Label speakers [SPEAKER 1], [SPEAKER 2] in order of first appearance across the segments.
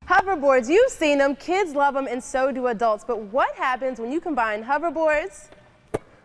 [SPEAKER 1] Hoverboards, you've seen them, kids love them, and so do adults. But what happens when you combine hoverboards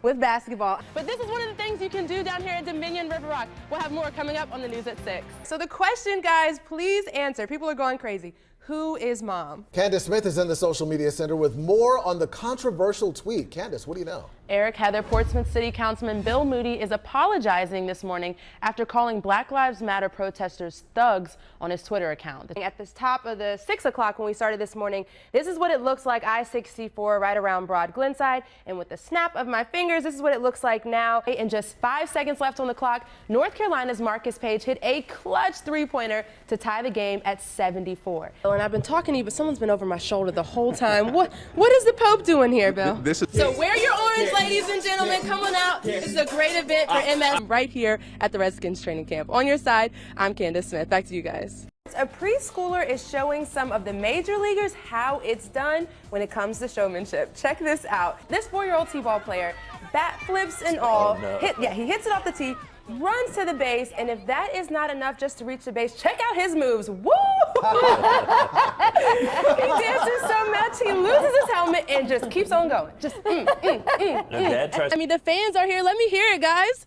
[SPEAKER 1] with basketball? But this is one of the things you can do down here at Dominion River Rock. We'll have more coming up on the news at 6. So the question, guys, please answer. People are going crazy. Who is mom?
[SPEAKER 2] Candice Smith is in the social media center with more on the controversial tweet. Candice, what do you know?
[SPEAKER 1] Eric Heather, Portsmouth City Councilman Bill Moody is apologizing this morning after calling Black Lives Matter protesters thugs on his Twitter account. At the top of the 6 o'clock when we started this morning, this is what it looks like I-64 right around Broad Glenside. And with the snap of my fingers, this is what it looks like now. And just 5 seconds left on the clock, North Carolina's Marcus Page hit a clutch three-pointer to tie the game at 74. And I've been talking to you, but someone's been over my shoulder the whole time. What is the Pope doing here, Bill? So wear your orange, ladies and gentlemen. Come on out. This is a great event for MS. I'm right here at the Redskins training camp. On your side, I'm Candice Smith. Back to you guys. A preschooler is showing some of the major leaguers how it's done when it comes to showmanship. Check this out. This 4-year-old t-ball player, bat flips and all, he hits it off the tee, runs to the base, and if that is not enough just to reach the base, check out his moves. Woo! He dances so much, he loses his helmet and just keeps on going. Just, I mean, the fans are here. Let me hear it, guys.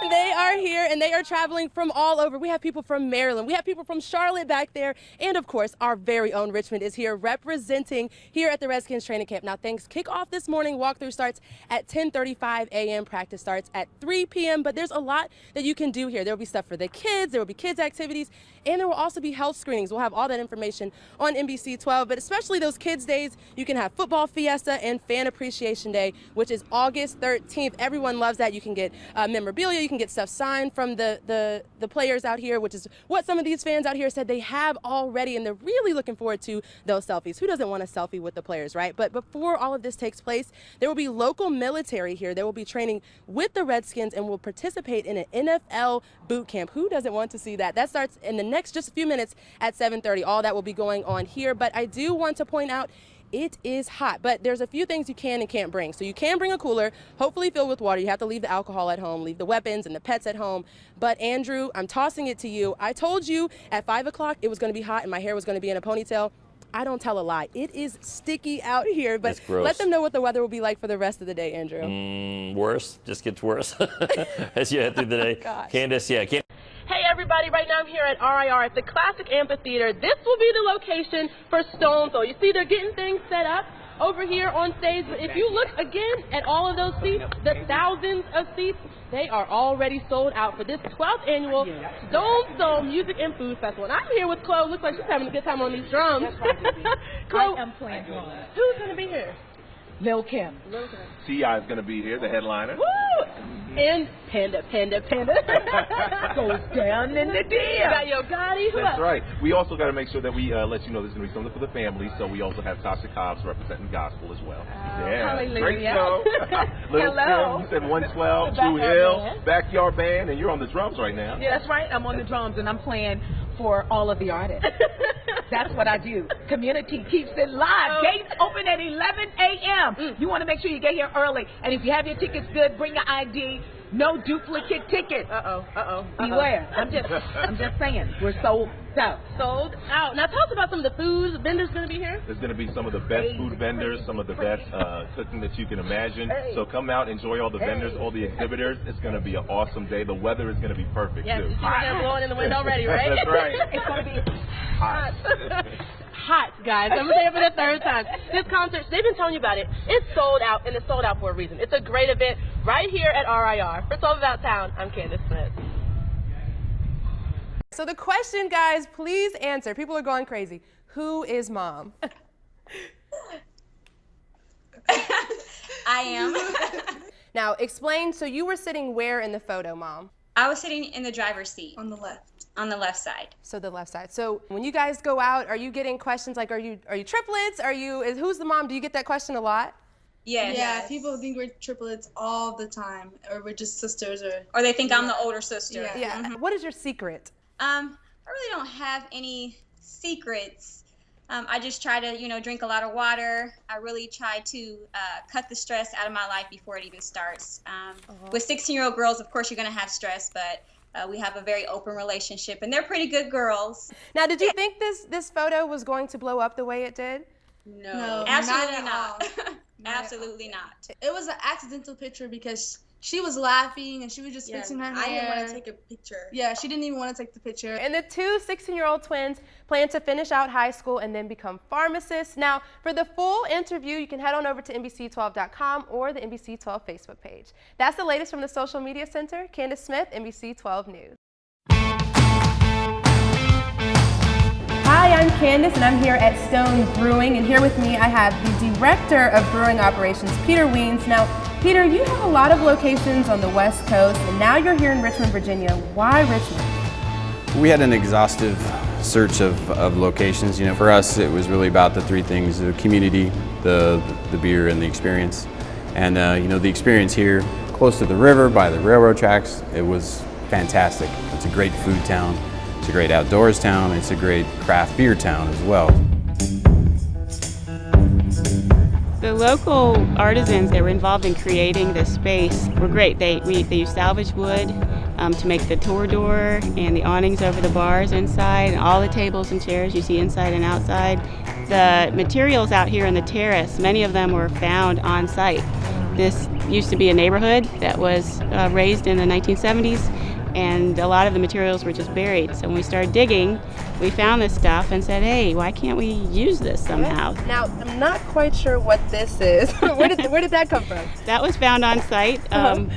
[SPEAKER 1] They are here, and they are traveling from all over. We have people from Maryland. We have people from Charlotte back there. And, of course, our very own Richmond is here representing here at the Redskins training camp. Now, thanks. Kickoff this morning. Walkthrough starts at 10:35 a.m. Practice starts at 3 p.m. But there's a lot that you can do here. There will be stuff for the kids. There will be kids' activities. And there will also be health screenings. We'll have all that information on NBC12. But especially those kids' days, you can have Football Fiesta and Fan Appreciation Day, which is August 13th. Everyone loves that. You can get memorabilia. You can get stuff signed from the players out here, which is what some of these fans out here said they have already, and they're really looking forward to those selfies. Who doesn't want a selfie with the players, right? But before all of this takes place, there will be local military here. They will be training with the Redskins and will participate in an NFL boot camp. Who doesn't want to see that? That starts in the next just a few minutes at 7:30. All that will be going on here, but I do want to point out it is hot, but there's a few things you can and can't bring. So you can bring a cooler, hopefully filled with water. You have to leave the alcohol at home, leave the weapons and the pets at home. But Andrew, I'm tossing it to you. I told you at 5 o'clock it was going to be hot and my hair was going to be in a ponytail. I don't tell a lie. It is sticky out here, but let them know what the weather will be like for the rest of the day, Andrew.
[SPEAKER 3] Worse, just gets worse as you head through the day.
[SPEAKER 1] Gosh.
[SPEAKER 3] Candice, yeah.
[SPEAKER 1] Hey everybody, right now I'm here at RIR at the Classic Amphitheater. This will be the location for Stone Throw. You see they're getting things set up over here on stage, but if you look again at all of those seats, the thousands of seats, they are already sold out for this 12th annual Stone Throw Music and Food Festival. And I'm here with Chloe. Looks like she's having a good time on these drums. Chloe,
[SPEAKER 4] I am playing drums.
[SPEAKER 1] Who's going to be here?
[SPEAKER 4] Lil Kim.
[SPEAKER 5] T.I. is going to be here, the headliner.
[SPEAKER 1] Woo! And Panda.
[SPEAKER 4] Goes down in the deal.
[SPEAKER 1] Got Yo Gotti. Who
[SPEAKER 5] That's
[SPEAKER 1] else?
[SPEAKER 5] right. We also got to make sure that we let you know there's going to be something for the family. So we also have Tasha Cobbs representing gospel as well.
[SPEAKER 4] Hallelujah.
[SPEAKER 5] Great show.
[SPEAKER 4] Hello.
[SPEAKER 5] Kim, you said 112, Drew Hill, Backyard Band, and you're on the drums right now.
[SPEAKER 4] Yeah, that's right. I'm on the drums and I'm playing for all of the artists. That's what I do. Community keeps it live. Gates open at 11 a.m. You want to make sure you get here early. And if you have your tickets good, bring your ID. No duplicate tickets. Beware. I'm just saying. We're sold out.
[SPEAKER 1] Sold out. Now tell us about some of the food vendors going to be here.
[SPEAKER 5] There's going to be some of the best food vendors, some of the best cooking that you can imagine. So come out, enjoy all the vendors, all the exhibitors. It's going to be an awesome day. The weather is going to be perfect,
[SPEAKER 1] yes,
[SPEAKER 5] too.
[SPEAKER 1] You see my hair blowing in the wind already, right?
[SPEAKER 5] That's right.
[SPEAKER 1] It's going to be hot. Hot, guys. I'm going to say it for the third time. This concert, they've been telling you about it. It's sold out, and it's sold out for a reason. It's a great event right here at RIR. For It's All About Town, I'm Candice Smith. So the question, guys, please answer. People are going crazy. Who is mom?
[SPEAKER 6] I am.
[SPEAKER 1] Now, explain. So you were sitting where in the photo, Mom?
[SPEAKER 6] I was sitting in the driver's seat.
[SPEAKER 7] On the left.
[SPEAKER 6] On the left side.
[SPEAKER 1] So the left side. So when you guys go out, are you getting questions like, are you triplets? Who's the mom? Do you get that question a lot?
[SPEAKER 6] Yes.
[SPEAKER 7] Yeah, people think we're triplets all the time, or we're just sisters,
[SPEAKER 6] or they think I'm the older sister.
[SPEAKER 1] Yeah. Mm-hmm. What is your secret?
[SPEAKER 6] I really don't have any secrets. I just try to, drink a lot of water. I really try to cut the stress out of my life before it even starts. With 16-year-old girls, of course, you're going to have stress, but We have a very open relationship, and they're pretty good girls.
[SPEAKER 1] Now, did you think this photo was going to blow up the way it did?
[SPEAKER 7] No,
[SPEAKER 6] Absolutely
[SPEAKER 7] not.
[SPEAKER 6] not. Absolutely not.
[SPEAKER 7] It was an accidental picture because she was laughing and she was just fixing her hair.
[SPEAKER 8] I didn't want to take a picture.
[SPEAKER 7] Yeah, she didn't even want to take the picture.
[SPEAKER 1] And the two 16-year-old twins plan to finish out high school and then become pharmacists. Now, for the full interview, you can head on over to NBC12.com or the NBC12 Facebook page. That's the latest from the Social Media Center. Candice Smith, NBC12 News. Hi, I'm Candice, and I'm here at Stone Brewing, and here with me I have the Director of Brewing Operations, Peter Weens. Now, Peter, you have a lot of locations on the West Coast, and now you're here in Richmond, Virginia. Why Richmond?
[SPEAKER 9] We had an exhaustive search of locations. You know, for us, it was really about the three things: the community, the beer, and the experience. And you know, the experience here, close to the river, by the railroad tracks, it was fantastic. It's a great food town. It's a great outdoors town. It's a great craft beer town as well.
[SPEAKER 10] The local artisans that were involved in creating this space were great. They used salvaged wood to make the tour door and the awnings over the bars inside, and all the tables and chairs you see inside and outside. The materials out here on the terrace, many of them were found on site. This used to be a neighborhood that was raised in the 1970s, and a lot of the materials were just buried. So when we started digging, we found this stuff and said, hey, why can't we use this somehow?
[SPEAKER 1] Now, I'm not quite sure what this is. Where did that come from?
[SPEAKER 10] That was found on site.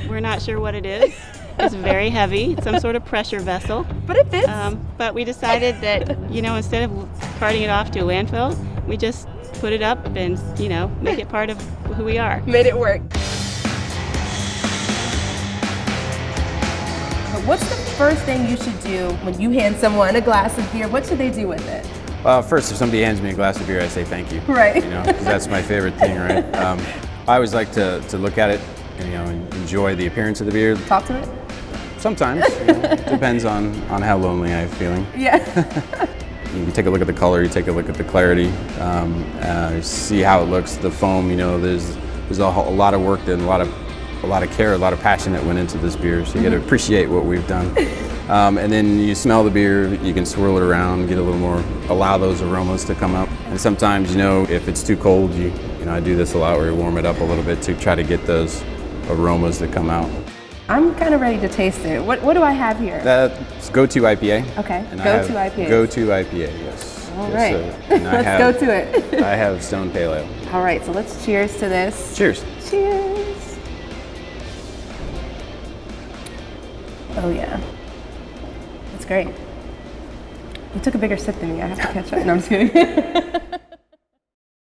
[SPEAKER 10] We're not sure what it is. It's very heavy. It's some sort of pressure vessel.
[SPEAKER 1] But it fits.
[SPEAKER 10] But we decided that, you know, instead of carting it off to a landfill, we just put it up and, you know, make it part of who we are.
[SPEAKER 1] Made it work. What's the first thing you should do when you hand someone a glass of beer? What should they do with it?
[SPEAKER 9] First, if somebody hands me a glass of beer, I say thank you.
[SPEAKER 1] Right.
[SPEAKER 9] You know, 'cause that's my favorite thing, right? I always like to look at it and, you know, enjoy the appearance of the beer.
[SPEAKER 1] Talk to it?
[SPEAKER 9] Sometimes. You know, it depends on how lonely I'm feeling.
[SPEAKER 1] Yeah.
[SPEAKER 9] You take a look at the color, you take a look at the clarity, see how it looks, the foam. You know, there's a lot of work and a lot of care, a lot of passion that went into this beer, so you got to appreciate what we've done. And then you smell the beer, you can swirl it around, get a little more, allow those aromas to come up. And sometimes, you know, if it's too cold, you know, I do this a lot where you warm it up a little bit to try to get those aromas to come out.
[SPEAKER 1] I'm kind of ready to taste it. What do I have here?
[SPEAKER 9] That's Go-To IPA.
[SPEAKER 1] Okay,
[SPEAKER 9] And
[SPEAKER 1] Go-To IPA.
[SPEAKER 9] Go-To IPA, yes.
[SPEAKER 1] All
[SPEAKER 9] Yes,
[SPEAKER 1] right,
[SPEAKER 9] so,
[SPEAKER 1] let's go to it.
[SPEAKER 9] I have Stone Pale Ale.
[SPEAKER 1] All right, so let's cheers to this.
[SPEAKER 9] Cheers.
[SPEAKER 1] Cheers. Oh yeah, that's great. You took a bigger sip than me. I have to catch up. No, I'm just kidding.